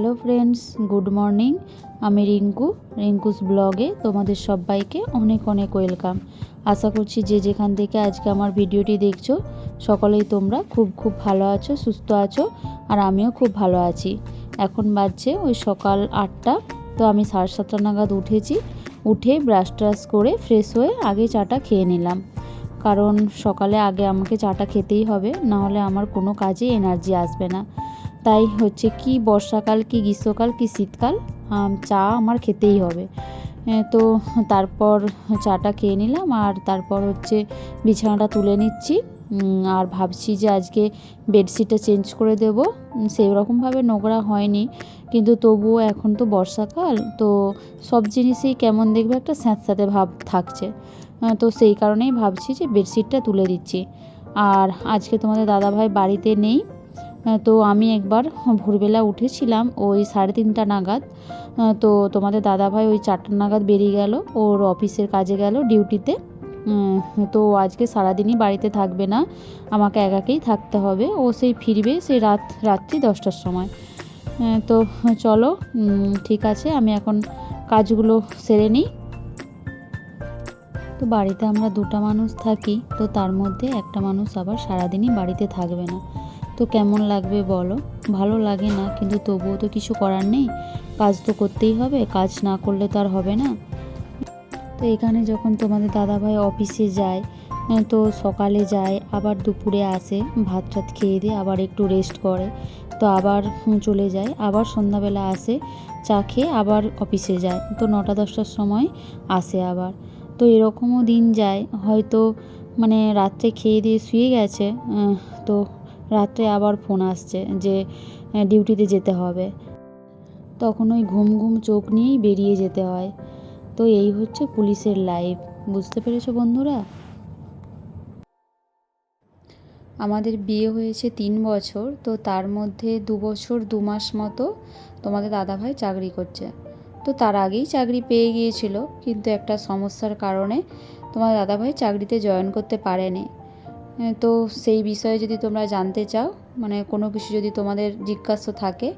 Hello friends, good morning. আমি রিঙ্কুস ব্লগে তোমাদের সবাইকে অনেক অনেক ওয়েলকাম। আশা করছি যে যেখান থেকে আজকে আমার ভিডিওটি দেখছো সকলেই তোমরা খুব ভালো আছো, সুস্থ আছো, আর আমিও খুব ভালো আছি। এখন বাজছে ওই সকাল 8টা। তো আমি 7:30 নাগাদ উঠেছি। উঠে ব্রাশ ট্রাশ করে ফ্রেশ হয়ে আগে চাটা খেয়ে নিলাম, কারণ সকালে আগে আমাকে চাটা খেতেই হবে, নাহলে আমার কোনো কাজে এনার্জি আসবে না। তাই হচ্ছে কি বর্ষাকাল কি গ্রীষ্মকাল কি শীতকাল, চা আমার খেতেই হবে। তো তারপর চাটা খেয়ে নিলাম, আর তারপর হচ্ছে বিছানাটা তুলে নিচ্ছি। আর ভাবছি যে আজকে বেডশিটটা চেঞ্জ করে দেবো। সেই রকমভাবে নোংরা হয়নি, কিন্তু তবুও এখন তো বর্ষাকাল, তো সব জিনিসেই কেমন দেখবে একটা স্যাঁতস্যাঁতে ভাব থাকছে। তো সেই কারণেই ভাবছি যে বেডশিটটা তুলে দিচ্ছি। আর আজকে তোমাদের দাদাভাই বাড়িতে নেই। তো আমি একবার ভোরবেলা উঠেছিলাম ওই 3:30 নাগাদ। তো তোমাদের দাদাভাই ওই 4টা নাগাদ বেরিয়ে গেল, ওর অফিসের কাজে গেল, ডিউটিতে। তো আজকে সারাদিনই বাড়িতে থাকবে না, আমাকে একাকেই থাকতে হবে। ও সেই ফিরবে সেই রাত্রি 10টার সময়। তো চলো, ঠিক আছে, আমি এখন কাজগুলো সেরে নিই। তো বাড়িতে আমরা 2টা মানুষ থাকি, তো তার মধ্যে একটা মানুষ আবার সারাদিনই বাড়িতে থাকবে না। তো কেমন লাগবে বলো? ভালো লাগে না, কিন্তু তবুও তো কিছু করার নেই, কাজ তো করতেই হবে, কাজ না করলে তো আর হবে না। তো এখানে যখন তোমাদের দাদাভাই অফিসে যায়, তো সকালে যায়, আবার দুপুরে আসে, ভাত টাত খেয়ে দিয়ে আবার একটু রেস্ট করে, তো আবার চলে যায়, আবার সন্ধ্যাবেলা আসে, চা খেয়ে আবার অফিসে যায়, তো 9টা-10টার সময় আসে আবার। তো এরকমও দিন যায়, হয়তো মানে রাত্রে খেয়ে দিয়ে শুয়ে গেছে, তো রাত্রে আবার ফোন আসছে যে ডিউটিতে যেতে হবে, তখন ওই ঘুম ঘুম চোখ নিয়েই বেরিয়ে যেতে হয়। তো এই হচ্ছে পুলিশের লাইফ, বুঝতে পেরেছো বন্ধুরা? আমাদের বিয়ে হয়েছে 3 বছর, তো তার মধ্যে 2 বছর 2 মাস মতো তোমাদের দাদাভাই চাকরি করছে। তো তার আগেই চাকরি পেয়ে গিয়েছিল, কিন্তু একটা সমস্যার কারণে তোমার দাদাভাই চাকরিতে জয়েন করতে পারেনি। তো সেই বিষয়ে যদি তোমরা জানতে চাও, মানে কোনো কিছু যদি তোমাদের জিজ্ঞাসা থাকে,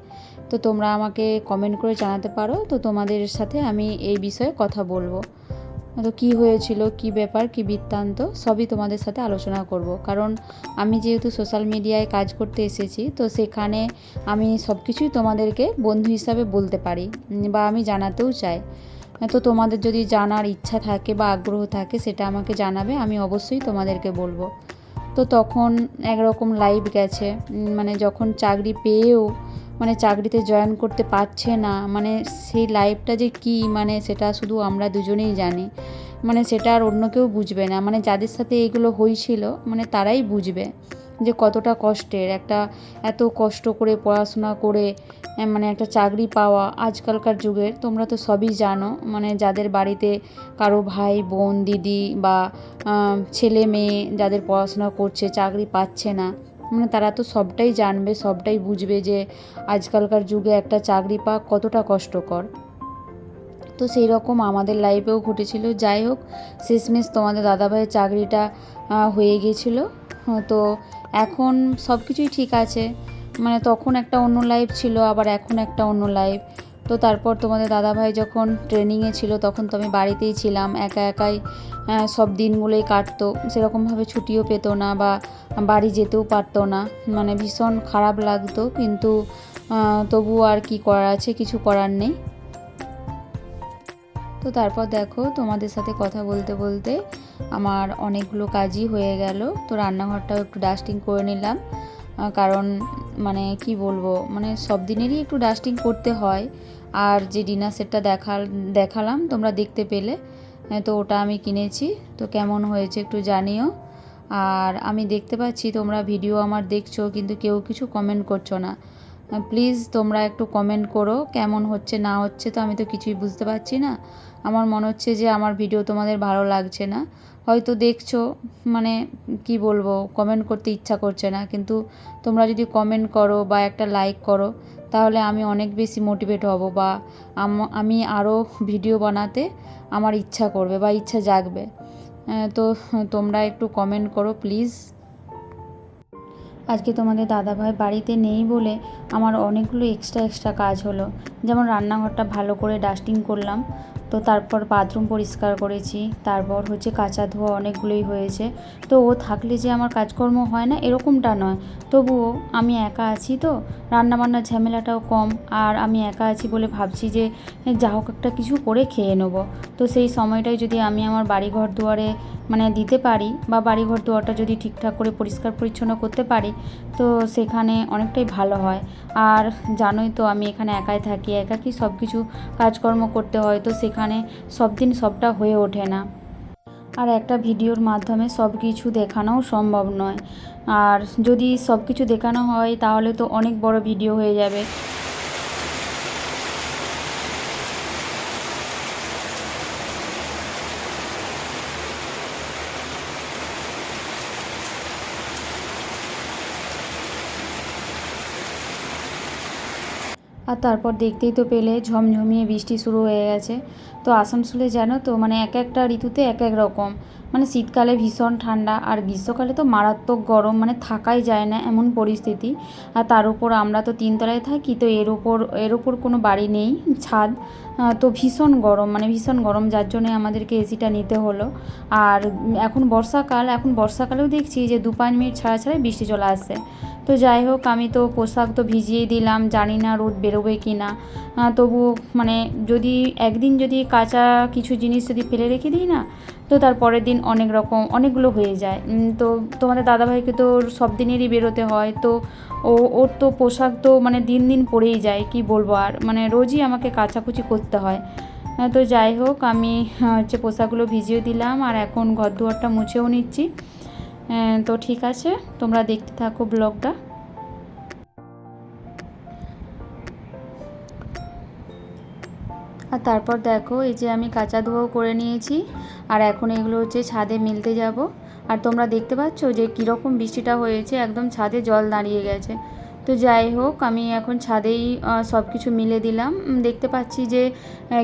তো তোমরা আমাকে কমেন্ট করে জানাতে পারো। তো তোমাদের সাথে আমি এই বিষয়ে কথা বলবো। তো কী হয়েছিল, কী ব্যাপার, কী বৃত্তান্ত, সবই তোমাদের সাথে আলোচনা করব। কারণ আমি যেহেতু সোশ্যাল মিডিয়ায় কাজ করতে এসেছি, তো সেখানে আমি সব কিছুই তোমাদেরকে বন্ধু হিসাবে বলতে পারি, বা আমি জানাতেও চাই। তো তোমাদের যদি জানার ইচ্ছা থাকে বা আগ্রহ থাকে, সেটা আমাকে জানাবে, আমি অবশ্যই তোমাদেরকে বলবো। তো তখন একরকম লাইফ গেছে, মানে যখন চাকরি পেয়েও মানে চাকরিতে জয়েন করতে পারছে না, মানে সেই লাইফটা যে কী, মানে সেটা শুধু আমরা দুজনেই জানি, মানে সেটা আর অন্য কেউ বুঝবে না। মানে যাদের সাথে এগুলো হয়েছিল, মানে তারাই বুঝবে যে কতটা কষ্টের একটা, এত কষ্ট করে পড়াশোনা করে মানে একটা চাকরি পাওয়া আজকালকার যুগের, তোমরা তো সবই জানো। মানে যাদের বাড়িতে কারো ভাই বোন দিদি বা ছেলে মেয়ে যাদের পড়াশোনা করছে চাকরি পাচ্ছে না, মানে তারা তো সবটাই জানবে, সবটাই বুঝবে যে আজকালকার যুগে একটা চাকরি পাওয়া কতটা কষ্টকর। তো সেই রকম আমাদের লাইফেও ঘটেছিল। যাই হোক, শেষমেশ তোমাদের দাদাভাইয়ের চাকরিটা হয়ে গিয়েছিলো। তো এখন সব কিছুই ঠিক আছে, মানে তখন একটা অন্য লাইফ ছিল, আবার এখন একটা অন্য লাইফ। তো তারপর তোমাদের দাদাভাই যখন ট্রেনিংয়ে ছিল, তখন তো আমি বাড়িতেই ছিলাম, একা একাই সব দিনগুলোই কাটতো, সেরকমভাবে ছুটিও পেত না বা বাড়ি যেতেও পারতো না, মানে ভীষণ খারাপ লাগতো। কিন্তু তবুও আর কি করার আছে, কিছু করার নেই। তো তারপর দেখো, তোমাদের সাথে কথা বলতে বলতে আমার অনেকগুলো কাজই হয়ে গেল। তো রান্নাঘরটাও একটু ডাস্টিং করে নিলাম, কারণ মানে কি বলবো, মানে সব দিনেরই একটু ডাস্টিং করতে হয়। আর যে ডিনার সেটটা দেখালাম তোমরা দেখতে পেলে, তো ওটা আমি কিনেছি। তো কেমন হয়েছে একটু জানিও। আর আমি দেখতে পাচ্ছি তোমরা ভিডিও আমার দেখছো, কিন্তু কেউ কিছু কমেন্ট করছো না। প্লিজ তোমরা একটু কমেন্ট করো, কেমন হচ্ছে না হচ্ছে, তো আমি তো কিছুই বুঝতে পারছি না। আমার মনে হচ্ছে যে আমার ভিডিও তোমাদের ভালো লাগছে না, হয়তো দেখছো, মানে কি বলবো, কমেন্ট করতে ইচ্ছা করছে না। কিন্তু তোমরা যদি কমেন্ট করো বা একটা লাইক করো, তাহলে আমি অনেক বেশি মোটিভেট হব, বা আমি আরও ভিডিও বানাতে আমার ইচ্ছা করবে বা ইচ্ছা জাগবে। তো তোমরা একটু কমেন্ট করো প্লিজ। আজকে তোমাদের দাদাভাই বাড়িতে নেই বলে আমার অনেকগুলো এক্সট্রা কাজ হলো। যেমন রান্নাঘরটা ভালো করে ডাস্টিং করলাম, তো তারপর বাথরুম পরিষ্কার করেছি, তারপর হচ্ছে কাচা ধোয়া অনেকগুলোই হয়েছে। তো ও থাকলে যে আমার কাজকর্ম হয় না এরকমটা নয়, তবুও আমি একা আছি তো রান্নাবান্নার ঝামেলাটাও কম, আর আমি একা আছি বলে ভাবছি যে যা হোক একটা কিছু করে খেয়ে নেবো। তো সেই সময়টাই যদি আমি আমার বাড়িঘর দুয়ারে মানে দিতে পারি, বা বাড়িঘর দুয়ারটা যদি ঠিকঠাক করে পরিষ্কার পরিচ্ছন্ন করতে পারি, তো সেখানে অনেকটাই ভালো হয়। আর জানোই তো আমি এখানে একাই থাকি, একাকী সব কিছু কাজকর্ম করতে হয়, তো সেখানে সব দিন সবটা হয়ে ওঠে না। আর একটা ভিডিওর মাধ্যমে সব কিছু দেখানোও সম্ভব নয়, আর যদি সব কিছু দেখানো হয় তাহলে তো অনেক বড় ভিডিও হয়ে যাবে। আর তারপর দেখতেই তো পেলে ঝমঝমিয়ে বৃষ্টি শুরু হয়ে গেছে। তো আসানসোলে জানো তো মানে এক একটা ঋতুতে এক এক রকম, মানে শীতকালে ভীষণ ঠান্ডা, আর গ্রীষ্মকালে তো মারাত্মক গরম, মানে থাকাই যায় না এমন পরিস্থিতি। আর তার উপর আমরা তো তিনতলায় থাকি, তো এর ওপর কোনো বাড়ি নেই, ছাদ। তো ভীষণ গরম, মানে ভীষণ গরম, যার জন্যে আমাদেরকে এসিটা নিতে হলো। আর এখন বর্ষাকালেও দেখছি যে 2-5 মিনিট ছাড়া ছাড়াই বৃষ্টি চলে আসছে। তো যাই হোক, আমি তো পোশাক তো ভিজিয়ে দিলাম, জানি না রোদ বেরোবে কি না। তবু মানে যদি একদিন যদি কাঁচা কিছু জিনিস যদি ফেলে রেখে দিই না, তো তার পরের দিন অনেকগুলো হয়ে যায়। তো তোমাদের দাদাভাইকে তো সব দিনেরই বেরোতে হয়, তো ওর তো পোশাক তো মানে দিন দিন পরেই যায়, কি বলবো, আর মানে রোজই আমাকে কাচাকুচি করতে হয়। তো যাই হোক, আমি হচ্ছে পোশাকগুলো ভিজিয়ে দিলাম, আর এখন ঘর দুয়ারটা মুছেও নিচ্ছি। তো ঠিক আছে, তোমরা দেখতে থাকো ব্লগটা। আর তারপর দেখো, এই যে আমি কাঁচা ধোয়াও করে নিয়েছি, আর এখন এগুলো হচ্ছে ছাদে মেলতে যাব। আর তোমরা দেখতে পাচ্ছ যে কীরকম বৃষ্টিটা হয়েছে, একদম ছাদে জল দাঁড়িয়ে গেছে। তো যাই হোক, আমি এখন ছাদেই সব কিছু মিলে দিলাম। দেখতে পাচ্ছি যে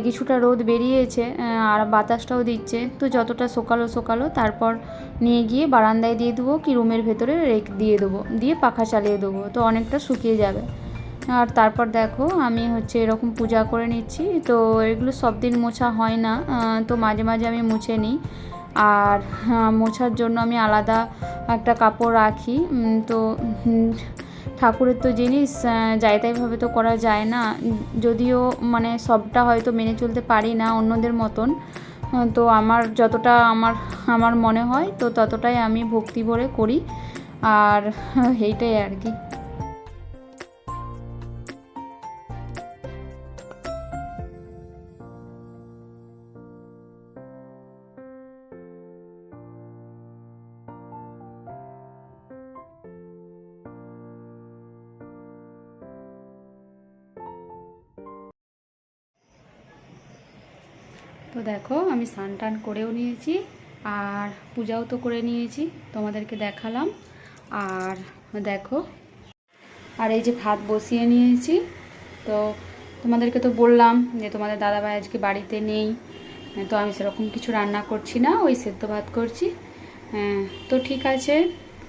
কিছুটা রোদ বেরিয়েছে, আর বাতাসটাও দিচ্ছে। তো যতটা শোকালো তারপর নিয়ে গিয়ে বারান্দায় দিয়ে দেবো, কি রুমের ভেতরে দিয়ে দেবো, দিয়ে পাখা চালিয়ে দেবো, তো অনেকটা শুকিয়ে যাবে। আর তারপর দেখো, আমি হচ্ছে এরকম পূজা করে নিচ্ছি। তো এগুলো সব দিন মোছা হয় না, তো মাঝে মাঝে আমি মুছে নিই। আর মোছার জন্য আমি আলাদা একটা কাপড় রাখি। তো ঠাকুরের তো জিনিস যাই তাইভাবে তো করা যায় না, যদিও মানে সবটা হয়তো মেনে চলতে পারি না অন্যদের মতন। তো আমার যতটা আমার মনে হয়, তো ততটাই আমি ভক্তি ভরে করি, আর এইটাই আর কি। তো দেখো, আমি স্নান টান করেও নিয়েছি, আর পূজাও তো করে নিয়েছি, তোমাদেরকে দেখালাম। আর দেখো, আর এই যে ভাত বসিয়ে নিয়েছি। তো তোমাদেরকে তো বললাম যে তোমাদের দাদাভাই আজকে বাড়িতে নেই, তো আমি সেরকম কিছু রান্না করছি না, ওই সেদ্ধ ভাত করছি। তো ঠিক আছে,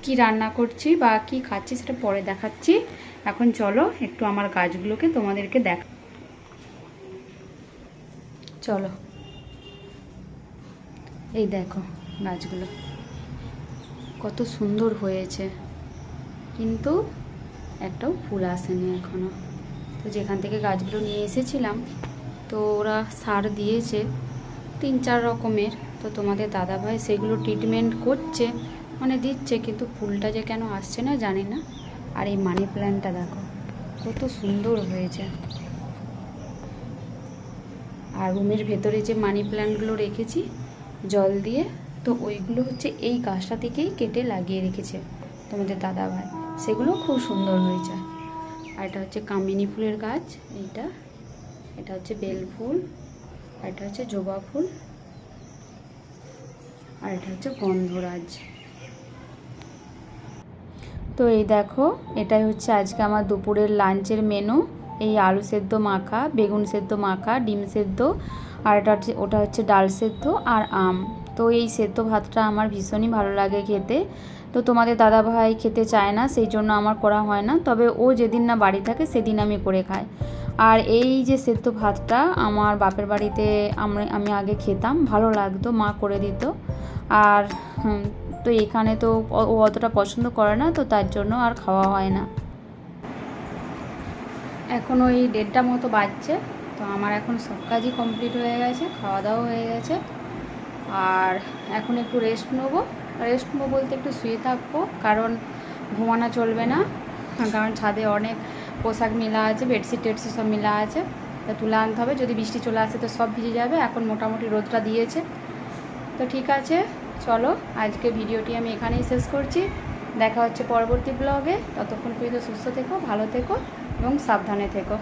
কি রান্না করছি বা কি খাচ্ছি সেটা পরে দেখাচ্ছি। এখন চলো একটু আমার গাছগুলোকে তোমাদেরকে চলো, এই দেখো গাছগুলো কত সুন্দর হয়েছে, কিন্তু একটাও ফুল আসেনি এখনও। তো যেখান থেকে গাছগুলো নিয়ে এসেছিলাম, তো ওরা সার দিয়েছে 3-4 রকমের। তো তোমাদের দাদাভাই সেগুলো ট্রিটমেন্ট করছে, মানে দিচ্ছে, কিন্তু ফুলটা যে কেন আসছে না জানি না। আর এই মানি প্ল্যান্টটা দেখো কত সুন্দর হয়েছে। আর রুমের ভেতরে যে মানি প্ল্যান্টগুলো রেখেছি জল দিয়ে, তো ওইগুলো হচ্ছে এই গাছটা থেকেই কেটে লাগিয়ে রেখেছে তোমাদের দাদাভাই, সেগুলো খুব সুন্দর হয়েছে। আর এটা হচ্ছে কামিনী ফুলের গাছ, এটা হচ্ছে বেল ফুল, আর এটা হচ্ছে জবা ফুল, আর এটা হচ্ছে গন্ধরাজ। তো এই দেখো, এটাই হচ্ছে আজকে আমার দুপুরের লাঞ্চের মেনু। এই আলু সেদ্ধ মাখা, বেগুন সেদ্ধ মাখা, ডিম সেদ্ধ, আর ওটা হচ্ছে ডাল সেদ্ধ আর আম। তো এই সেদ্ধ ভাতটা আমার ভীষণই ভালো লাগে খেতে। তো তোমাদের দাদাভাই খেতে চায় না, সেই জন্য আমার করা হয় না, তবে ও যেদিন না বাড়ি থাকে সেদিন আমি করে খাই। আর এই যে সেদ্ধ ভাতটা আমার বাপের বাড়িতে আমি আগে খেতাম, ভালো লাগতো, মা করে দিত। আর তো এখানে তো ও অতটা পছন্দ করে না, তো তার জন্য আর খাওয়া হয় না। এখন ওই 1:30 মতো বাজছে, তো আমার এখন সব কাজই কমপ্লিট হয়ে গেছে, খাওয়া দাওয়া হয়ে গেছে। আর এখন একটু রেস্ট নেবো বলতে একটু শুয়ে থাকবো, কারণ ঘুমানো চলবে না, কারণ ছাদে অনেক পোশাক মেলা আছে, বেডশিট টেডশিট সব মেলা আছে, তা তুলে আনতে হবে। যদি বৃষ্টি চলে আসে তো সব ভিজে যাবে। এখন মোটামুটি রোদটা দিয়েছে, তো ঠিক আছে, চলো আজকে ভিডিওটি আমি এখানেই শেষ করছি। দেখা হচ্ছে পরবর্তী ব্লগে। ততক্ষণ পর্যন্ত সুস্থ থেকো, ভালো থেকো এবং সাবধানে থেকো।